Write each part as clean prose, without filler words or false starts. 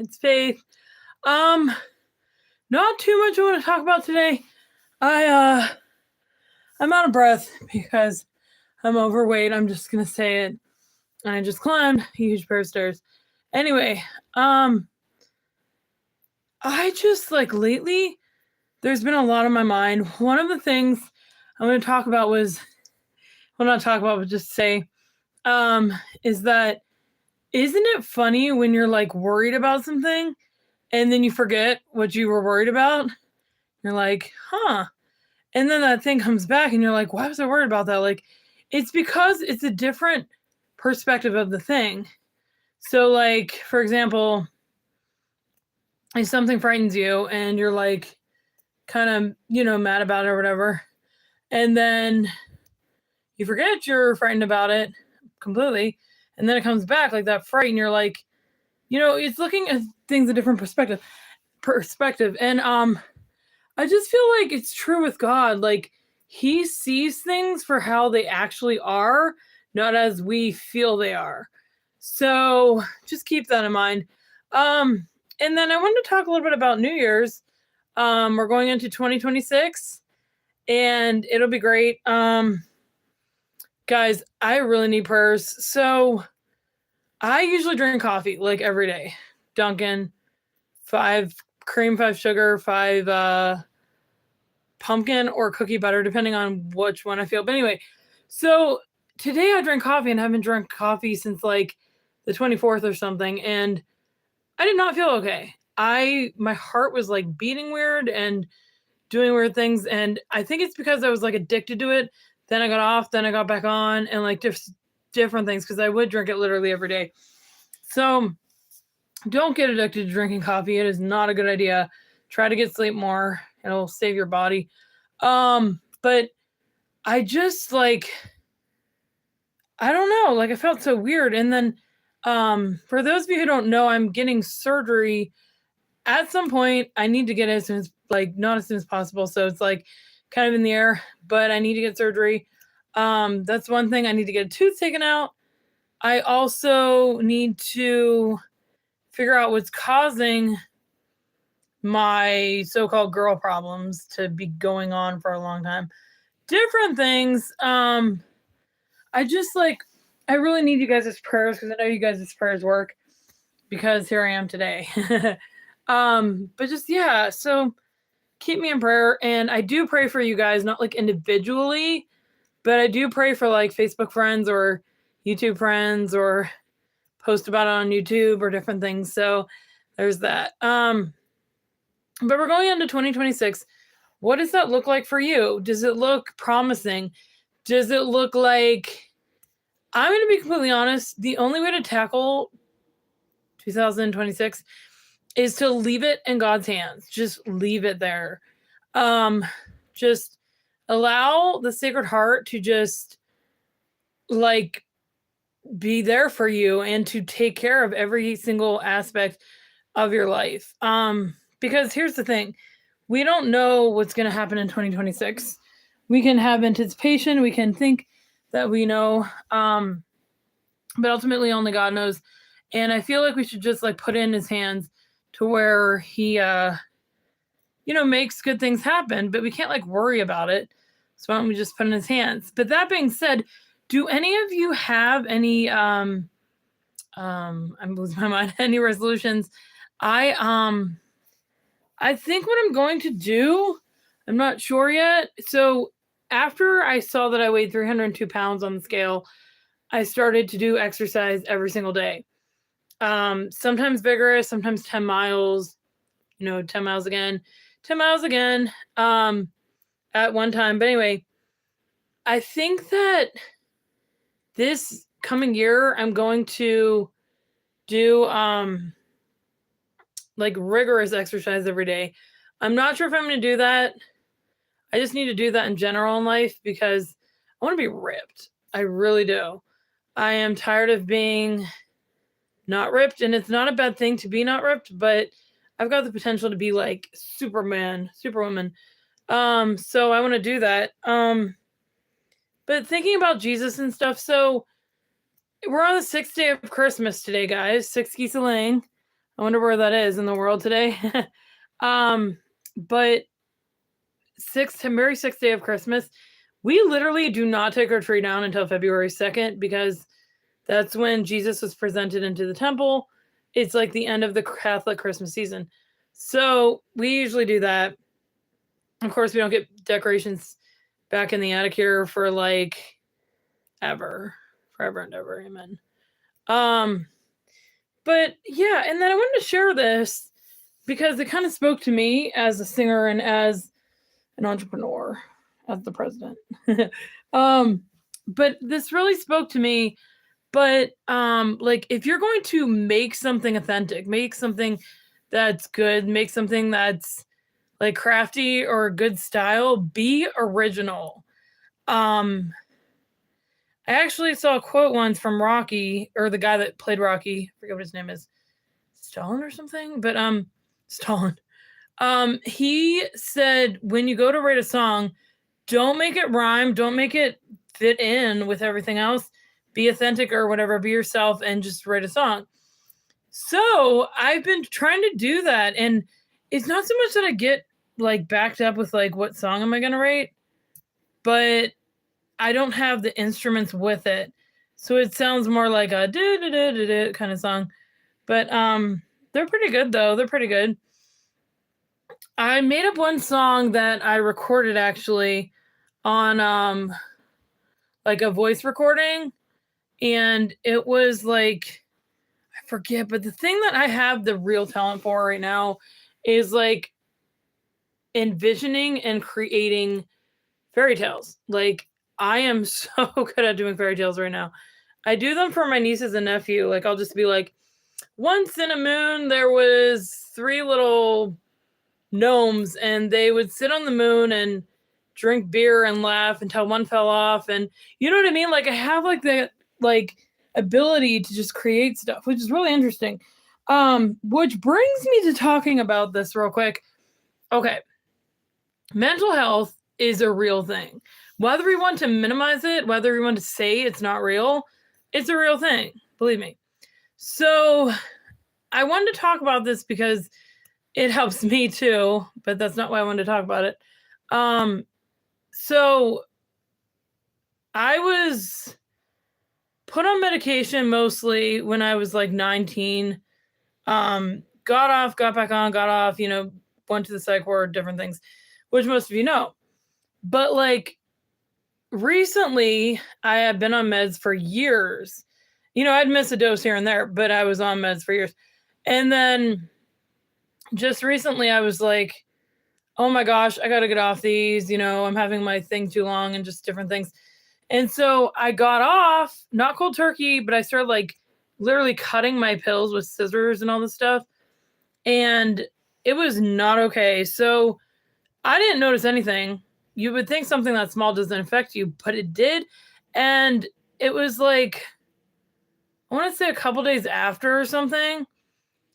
It's Faith. Um, Not too much I want to talk about today. I I'm out of breath because I'm overweight. I'm just gonna say it. And I just climbed a huge pair of stairs. Anyway, um, I just like lately there's been a lot on my mind. One of the things I'm gonna talk about was well not talk about, but just say, um, is that isn't it funny when you're like worried about something and then you forget what you were worried about? You're like, huh. And then that thing comes back and you're like, why was I worried about that? Like, it's because it's a different perspective of the thing. So, like, for example, if something frightens you and you're like kind of, mad about it or whatever, and then you forget you're frightened about it completely, and then it comes back like that fright, and you're like, it's looking at things a different perspective. And I just feel like it's true with God. Like, he sees things for how they actually are, not as we feel they are. So just keep that in mind. And then I wanted to talk a little bit about New Year's. We're going into 2026 and it'll be great. Guys, I really need prayers. So I usually drink coffee like every day. Dunkin', 5 cream, 5 sugar, 5 pumpkin or cookie butter, depending on which one I feel. But anyway, so today I drank coffee and haven't drank coffee since like the 24th or something. And I did not feel okay. My heart was like beating weird and doing weird things. And I think it's because I was like addicted to it. Then I got off, then I got back on, and like different things because I would drink it literally every day. So don't get addicted to drinking coffee. It is not a good idea. Try to get sleep more. It'll save your body. But I just like, I don't know, like I felt so weird. And then, for those of you who don't know, I'm getting surgery at some point. I need to get it as soon as, like, not as soon as possible. So it's like kind of in the air, but I need to get surgery. That's one thing. I need to get a tooth taken out. I also need to figure out what's causing my so-called girl problems to be going on for a long time. Different things. I just like, I really need you guys' prayers because I know you guys' prayers work because here I am today. But just, yeah, so keep me in prayer. And I do pray for you guys, not like individually, but I do pray for like Facebook friends or YouTube friends or post about it on YouTube or different things. So there's that. But we're going into 2026. What does that look like for you? Does it look promising? Does it look like, I'm going to be completely honest, the only way to tackle 2026 is to leave it in God's hands. Just leave it there. Just allow the Sacred Heart to just like be there for you and to take care of every single aspect of your life. Because here's the thing, we don't know what's going to happen in 2026. We can have anticipation. We can think that we know. But ultimately only God knows. And I feel like we should just like put it in his hands to where he, makes good things happen, but we can't like worry about it. So why don't we just put it in his hands? But that being said, do any of you have any, I'm losing my mind, any resolutions? I think what I'm going to do, I'm not sure yet. So after I saw that I weighed 302 pounds on the scale, I started to do exercise every single day. Sometimes vigorous, sometimes 10 miles, 10 miles again, 10 miles again, at one time. But anyway, I think that this coming year, I'm going to do, like rigorous exercise every day. I'm not sure if I'm going to do that. I just need to do that in general in life because I want to be ripped. I really do. I am tired of being not ripped, and it's not a bad thing to be not ripped, but I've got the potential to be like Superman, Superwoman. So I want to do that. But thinking about Jesus and stuff, so we're on the 6th day of Christmas today, guys. 6 geese a laying. I wonder where that is in the world today. But very sixth day of Christmas, we literally do not take our tree down until February 2nd because that's when Jesus was presented into the temple. It's like the end of the Catholic Christmas season. So we usually do that. Of course, we don't get decorations back in the attic here for like ever. Forever and ever. Amen. But yeah, and then I wanted to share this because it kind of spoke to me as a singer and as an entrepreneur, as the president. But this really spoke to me. But like if you're going to make something authentic, make something that's good, make something that's like crafty or good style, be original. I actually saw a quote once from Rocky, or the guy that played Rocky, I forget what his name is, Stalin or something, but Stalin. He said, when you go to write a song, don't make it rhyme, don't make it fit in with everything else. Be authentic or whatever, be yourself and just write a song. So I've been trying to do that, and it's not so much that I get like backed up with like what song am I gonna write, but I don't have the instruments with it, so it sounds more like a do kind of song. But they're pretty good though. They're pretty good. I made up one song that I recorded actually on like a voice recording, and it was like, I forget, but the thing that I have the real talent for right now is like envisioning and creating fairy tales. Like I am so good at doing fairy tales right now. I do them for my nieces and nephew. Like I'll just be like, once in a moon there was 3 little gnomes and they would sit on the moon and drink beer and laugh until one fell off. And you know what I mean? Like I have like the like ability to just create stuff, which is really interesting. Which brings me to talking about this real quick. Okay. Mental health is a real thing. Whether we want to minimize it, whether we want to say it's not real, it's a real thing. Believe me. So I wanted to talk about this because it helps me too, but that's not why I wanted to talk about it. So I was put on medication mostly when I was like 19. Got off, got back on, got off, went to the psych ward, different things, which most of you know. But like recently, I have been on meds for years. I'd miss a dose here and there, but I was on meds for years. And then just recently I was like, oh my gosh, I got to get off these. I'm having my thing too long and just different things. And so I got off, not cold turkey, but I started like literally cutting my pills with scissors and all this stuff. And it was not okay. So I didn't notice anything. You would think something that small doesn't affect you, but it did. And it was like, I want to say a couple days after or something,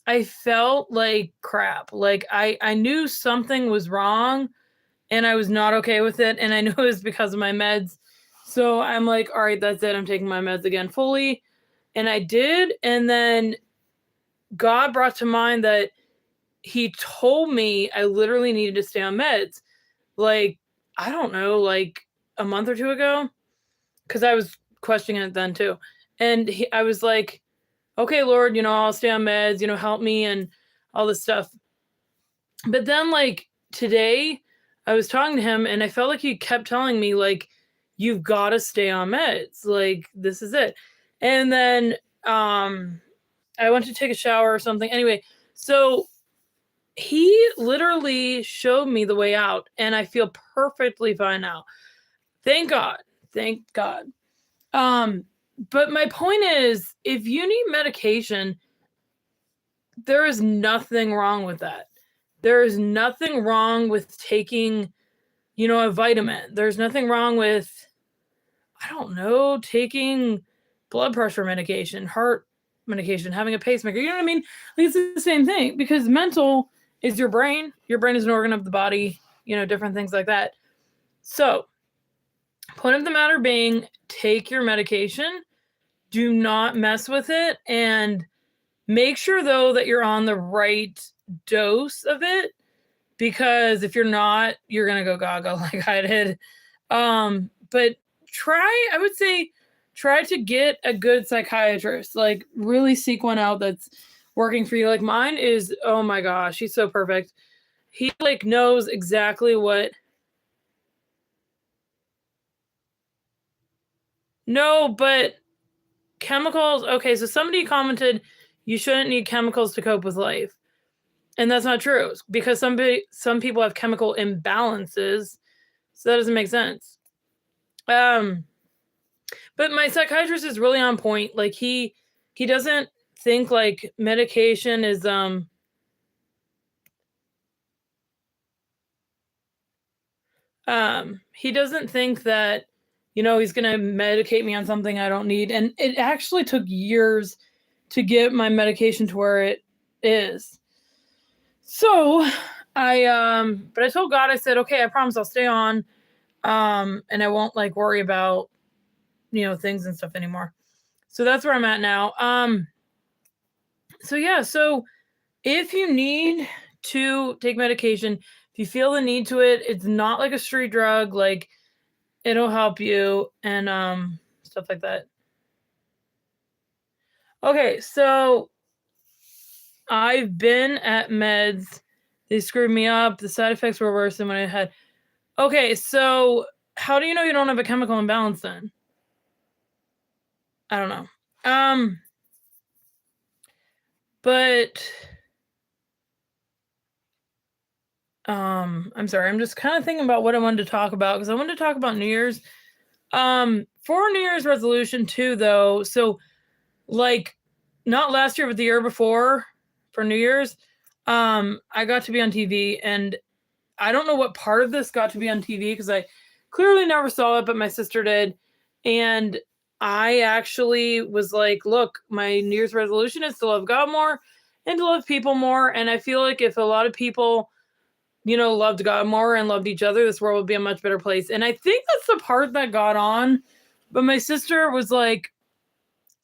I felt like crap. Like I knew something was wrong and I was not okay with it. And I knew it was because of my meds. So I'm like, all right, that's it. I'm taking my meds again fully. And I did. And then God brought to mind that he told me I literally needed to stay on meds. Like, I don't know, like a month or two ago. Because I was questioning it then too. And I was like, okay, Lord, I'll stay on meds, help me and all this stuff. But then like today I was talking to him and I felt like he kept telling me like, you've got to stay on meds. Like, this is it. And then I went to take a shower or something. Anyway, so he literally showed me the way out and I feel perfectly fine now. Thank God. Thank God. But my point is, if you need medication, there is nothing wrong with that. There is nothing wrong with taking, a vitamin. There's nothing wrong with, I don't know, taking blood pressure medication, heart medication, having a pacemaker. You know what I mean? Like, it's the same thing because mental is your brain. Your brain is an organ of the body, different things like that. So, point of the matter being, take your medication. Do not mess with it. And Make sure though that you're on the right dose of it, because if you're not, you're gonna go gaga like I did. But I would say try to get a good psychiatrist, like really seek one out that's working for you. Like mine is, oh my gosh, he's so perfect. He like knows exactly what. No, but chemicals. Okay, so somebody commented you shouldn't need chemicals to cope with life. And that's not true, because some people have chemical imbalances, so that doesn't make sense. But my psychiatrist is really on point. Like he doesn't think like medication is he doesn't think that, you know, he's gonna medicate me on something I don't need. And it actually took years to get my medication to where it is. So but I told God, I said, okay, I promise I'll stay on, and I won't like worry about, you know, things and stuff anymore. So that's where I'm at now. So yeah, so if you need to take medication, if you feel the need to it, it's not like a street drug, like it'll help you and stuff like that. Okay, so I've been at meds. They screwed me up. The side effects were worse than what I had. Okay, so how do you know you don't have a chemical imbalance then? I don't know. But I'm sorry. I'm just kind of thinking about what I wanted to talk about, because I wanted to talk about New Year's. For New Year's resolution too, though. So, like, not last year, but the year before, for New Year's, I got to be on TV, and I don't know what part of this got to be on TV, because I clearly never saw it, but my sister did, and I actually was like, look, my New Year's resolution is to love God more and to love people more. And I feel like if a lot of people, you know, loved God more and loved each other, this world would be a much better place. And I think that's the part that got on. But my sister was like,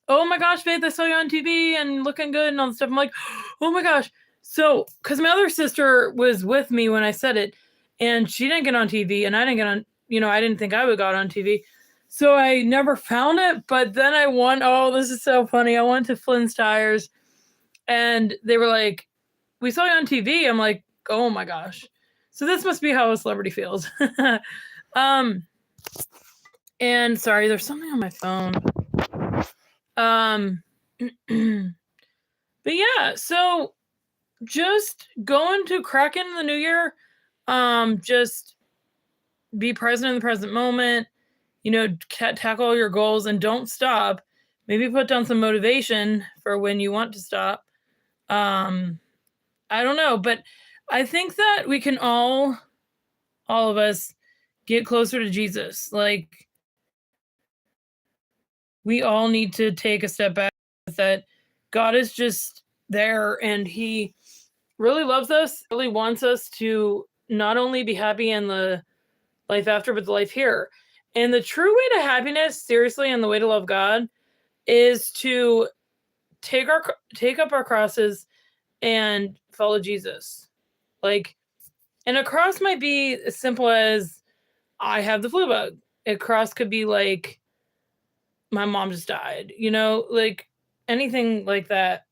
oh my gosh, Faith, I saw you on TV and looking good and all this stuff. I'm like, oh my gosh. So, because my other sister was with me when I said it, and she didn't get on TV, and I didn't get on, you know, I didn't think I would got on TV. So I never found it. But then I won. Oh, this is so funny. I went to Flynn's Tires, and they were like, we saw you on TV. I'm like, oh my gosh. So this must be how a celebrity feels. And sorry, there's something on my phone. But yeah, so just going to crack into the new year, just be present in the present moment, you know, tackle all your goals and don't stop. Maybe put down some motivation for when you want to stop. I don't know, but I think that we can all of us get closer to Jesus. Like, we all need to take a step back, that God is just there, and he really loves us, really wants us to not only be happy in the life after, but the life here. And the true way to happiness, seriously, and the way to love God is to take up our crosses and follow Jesus. Like, and a cross might be as simple as, I have the flu bug. A cross could be like, my mom just died, you know, like anything like that.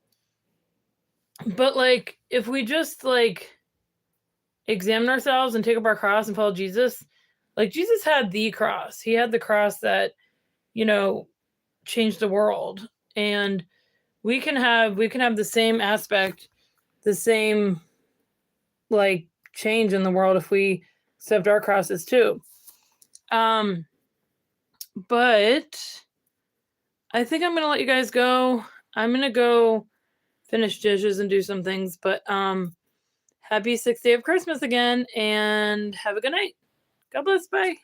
But like, if we just like examine ourselves and take up our cross and follow Jesus, like Jesus had the cross. He had the cross that, you know, changed the world. And we can have the same aspect, the same like change in the world if we accept our crosses too. But I think I'm gonna let you guys go. I'm gonna go finish dishes and do some things. But happy 6th day of Christmas again, and have a good night. God bless. Bye.